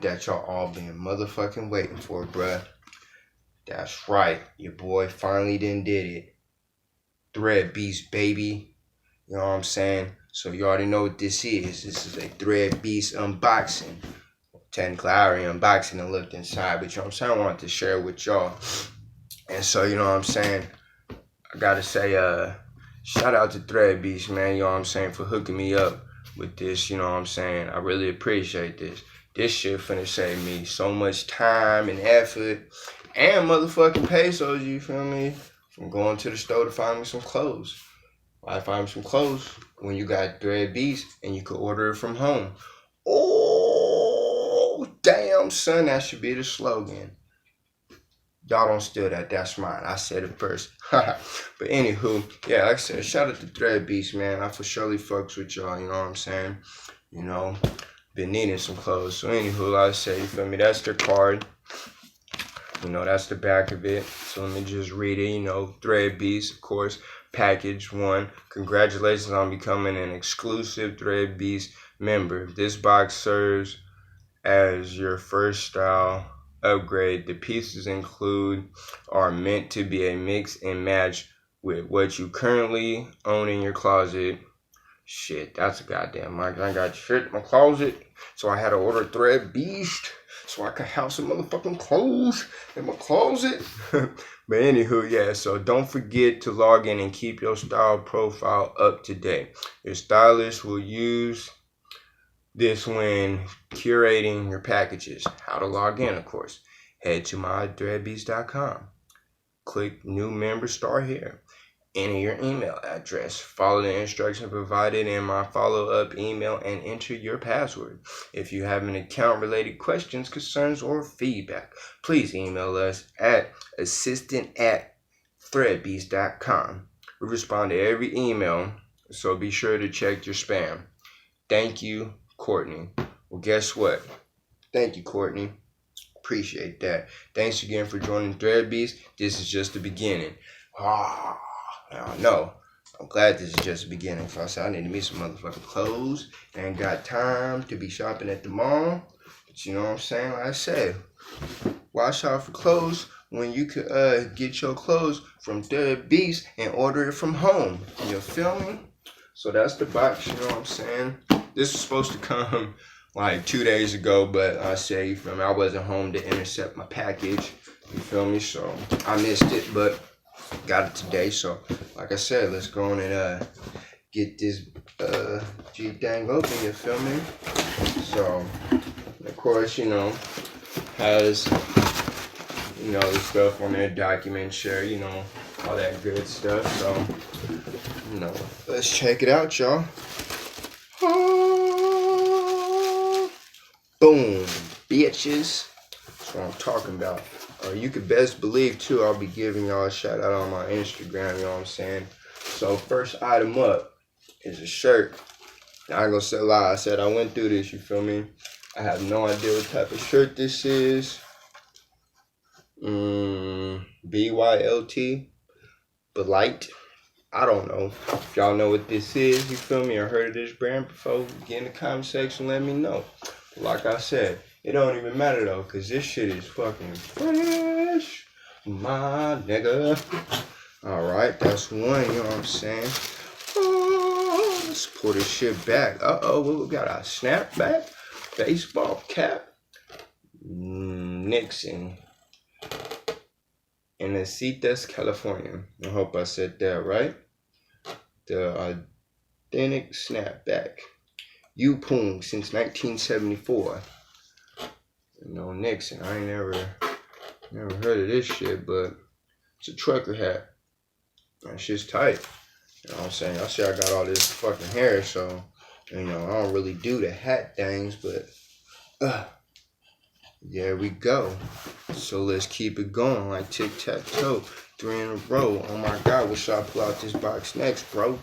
that y'all all been motherfucking waiting for, bruh. That's right. Your boy finally did it. Threadbeast, baby. You know what I'm saying? So you already know what this is. This is a Threadbeast unboxing. Technically, I already unboxing and looked inside, but you know what I'm saying? I wanted to share it with y'all. And so, you know what I'm saying? I gotta say, shout out to Threadbeast, man. You know what I'm saying? For hooking me up with this, you know what I'm saying? I really appreciate this. This shit finna save me so much time and effort and motherfucking pesos, you feel me? From going to the store to find me some clothes. I find me some clothes when you got Threadbeast and you could order it from home. Oh, damn, son, that should be the slogan. Y'all don't steal that. That's mine. I said it first. But anywho, yeah, like I said, shout out to Threadbeast, man. I for surely fucks with y'all, you know what I'm saying? You know, been needing some clothes. So anywho, like I say, you feel me? That's their card. You know, that's the back of it. So let me just read it. You know, Threadbeast, of course, package 1. Congratulations on becoming an exclusive Threadbeast member. This box serves as your first style upgrade. The pieces are meant to be a mix and match with what you currently own in your closet. Shit, that's a goddamn mic. I got shit in my closet, so I had to order Threadbeast so I could have some motherfucking clothes in my closet. But anywho, yeah, so don't forget to log in and keep your style profile up to date. Your stylist will use this when curating your packages. How to log in, of course. Head to mythreadbeast.com. Click new member, start here. Enter your email address. Follow the instructions provided in my follow-up email and enter your password. If you have an account-related questions, concerns, or feedback, please email us at assistant@threadbeast.com. We respond to every email, so be sure to check your spam. Thank you, Courtney. Well, guess what? Thank you, Courtney. Appreciate that. Thanks again for joining Threadbeast. This is just the beginning. I know. I'm glad this is just the beginning. So I said I need to meet some motherfucking clothes. I ain't got time to be shopping at the mall. But you know what I'm saying? Like I said, why shop for clothes when you could get your clothes from Threadbeast and order it from home? You feel me? So that's the box, you know what I'm saying? This was supposed to come like 2 days ago, but I say, you feel me? I wasn't home to intercept my package. You feel me? So I missed it, but got it today. So like I said, let's go on and get this G thing open, you feel me? So of course, you know, has, you know, the stuff on there, document share, you know, all that good stuff. So, you know, let's check it out, y'all. Boom, bitches. That's what I'm talking about. You could best believe, too, I'll be giving y'all a shout out on my Instagram, you know what I'm saying? So, first item up is a shirt. Now, I ain't gonna say a lie. I said I went through this, you feel me? I have no idea what type of shirt this is. BYLT. But light. I don't know. If y'all know what this is, you feel me, or heard of this brand before, get in the comment section, let me know. Like I said, it don't even matter though, cause this shit is fucking fresh, my nigga. Alright, that's one, you know what I'm saying? Oh, let's pull this shit back. Uh-oh, we got a snapback, baseball cap, Nixon, in Citas, California. I hope I said that right. The authentic snapback. U-Poong since 1974. You know, Nixon. I ain't never heard of this shit, but it's a trucker hat. That shit's tight. You know what I'm saying? I say I got all this fucking hair, so, you know, I don't really do the hat things, but there we go. So let's keep it going like tic-tac-toe. 3 in a row. Oh my God, what should I pull out this box next, bro?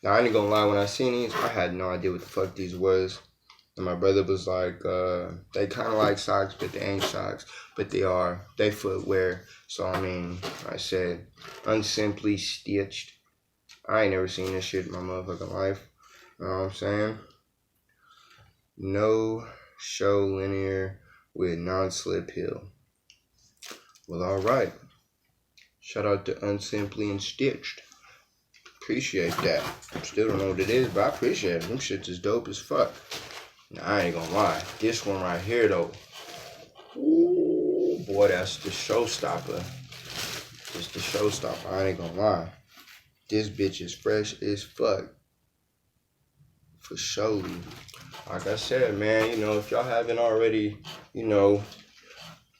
Now, I ain't gonna lie, when I seen these, I had no idea what the fuck these was. And my brother was like, they kind of like socks, but they ain't socks. But they footwear. So, I mean, I said, unsimply stitched. I ain't never seen this shit in my motherfucking life. You know what I'm saying? no show linear with non-slip heel. Well, alright. Shout out to Unsimply and Stitched. Appreciate that. Still don't know what it is, but I appreciate it. Them shits is dope as fuck. Now, I ain't gonna lie. This one right here, though. Ooh, boy, that's the showstopper. It's the showstopper. I ain't gonna lie. This bitch is fresh as fuck. For surely. Like I said, man, you know, if y'all haven't already, you know,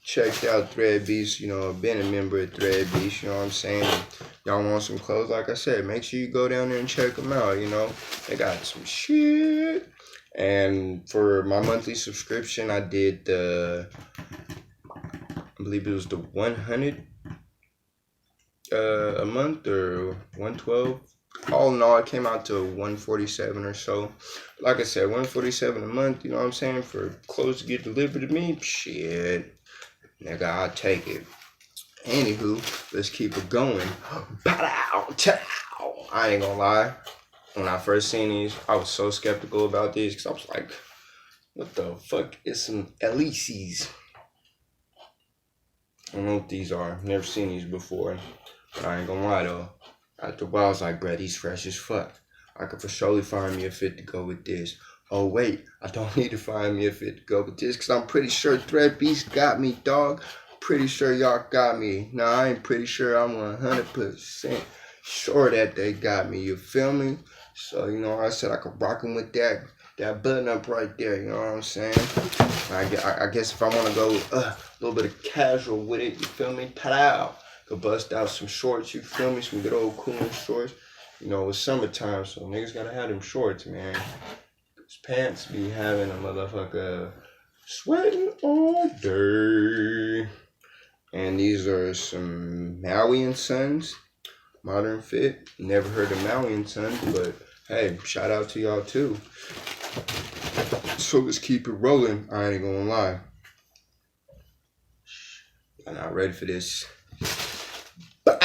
checked out threadbeast, you know, been a member of threadbeast, you know what I'm saying? Y'all want some clothes, like I said, make sure you go down there and check them out, you know? They got some shit. And for my monthly subscription, I did the, I believe it was the 100 a month or 112. All in all, it came out to 147 or so. Like I said, 147 a month, you know what I'm saying? For clothes to get delivered to me, shit. Nigga, I'll take it. Anywho, let's keep it going. I ain't gonna lie. When I first seen these, I was so skeptical about these because I was like, what the fuck is some Elises? I don't know what these are. Never seen these before. But I ain't gonna lie though. After a while, I was like, bruh, these fresh as fuck. I could for surely find me a fit to go with this. Oh wait, I don't need to find me a fit to go with this because I'm pretty sure threadbeast got me, dog. Pretty sure y'all got me. Nah, I ain't pretty sure. I'm 100% sure that they got me. You feel me? So, you know, I said I could rock them with that button up right there. You know what I'm saying? I guess if I want to go a little bit of casual with it, you feel me? Ta-da! Could bust out some shorts, you feel me? Some good old cool shorts. You know, it's summertime, so niggas gotta have them shorts, man. These pants be having a motherfucker sweating all day. And these are some Maui and Sons, Modern Fit. Never heard of Maui and Sons, but hey, shout out to y'all too. So let's keep it rolling. I ain't gonna lie. I'm not ready for this. But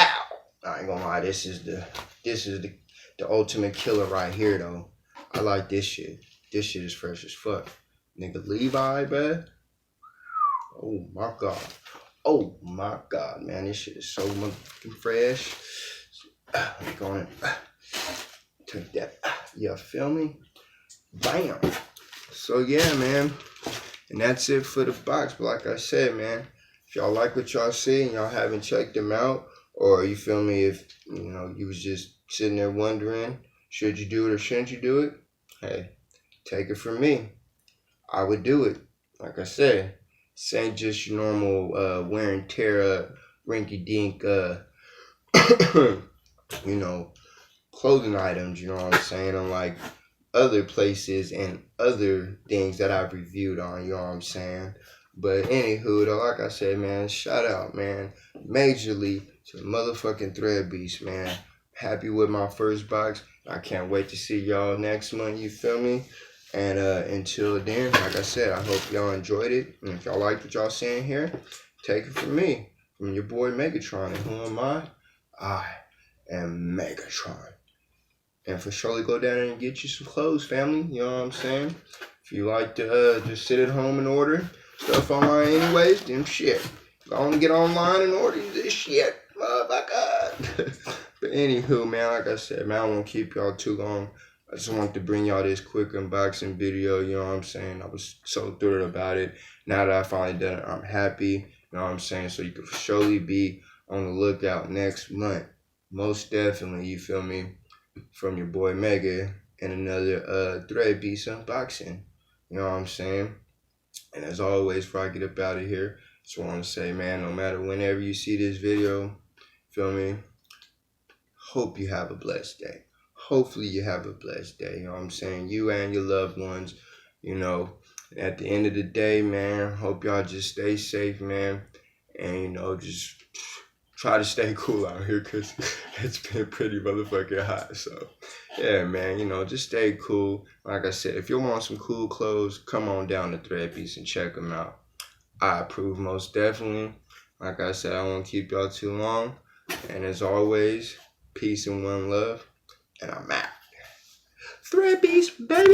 I ain't gonna lie. This is the ultimate killer right here though. I like this shit. This shit is fresh as fuck. Nigga Levi, bruh. Oh my god. Oh my god, man. This shit is so motherfucking fresh. Let me go in. Take that. You feel me? Bam. So yeah, man. And that's it for the box. But like I said, man, if y'all like what y'all see and y'all haven't checked them out, or you feel me, if you know you was just sitting there wondering, should you do it or shouldn't you do it? Hey, take it from me. I would do it. Like I said, this ain't just your normal wear and tear, rinky dink, you know, clothing items. You know what I'm saying? Unlike other places and other things that I've reviewed on. You know what I'm saying? But anywho, though, like I said, man, shout out, man, majorly to motherfucking threadbeast, man. Happy with my first box. I can't wait to see y'all next month. You feel me? And until then, like I said, I hope y'all enjoyed it. And if y'all like what y'all seeing here, take it from me, from your boy Megatron. And who am I? I am Megatron. And for surely go down there and get you some clothes, family. You know what I'm saying? If you like to just sit at home and order stuff online anyways, then shit. Go on and get online and order this shit, motherfucker. But anywho, man, like I said, man, I won't keep y'all too long. I just wanted to bring y'all this quick unboxing video, you know what I'm saying? I was so thrilled about it. Now that I finally done it, I'm happy, you know what I'm saying? So you can surely be on the lookout next month. Most definitely, you feel me? From your boy Mega and another threadbeast unboxing. You know what I'm saying? And as always, before I get up out of here, just want to say, man, no matter whenever you see this video, feel me? Hope you have a blessed day. Hopefully you have a blessed day. You know what I'm saying? You and your loved ones, you know. At the end of the day, man, hope y'all just stay safe, man. And, you know, just try to stay cool out here because it's been pretty motherfucking hot. So, yeah, man, you know, just stay cool. Like I said, if you want some cool clothes, come on down to threadbeast and check them out. I approve most definitely. Like I said, I won't keep y'all too long. And as always, peace and one love. And I'm out. Threadbeast, baby!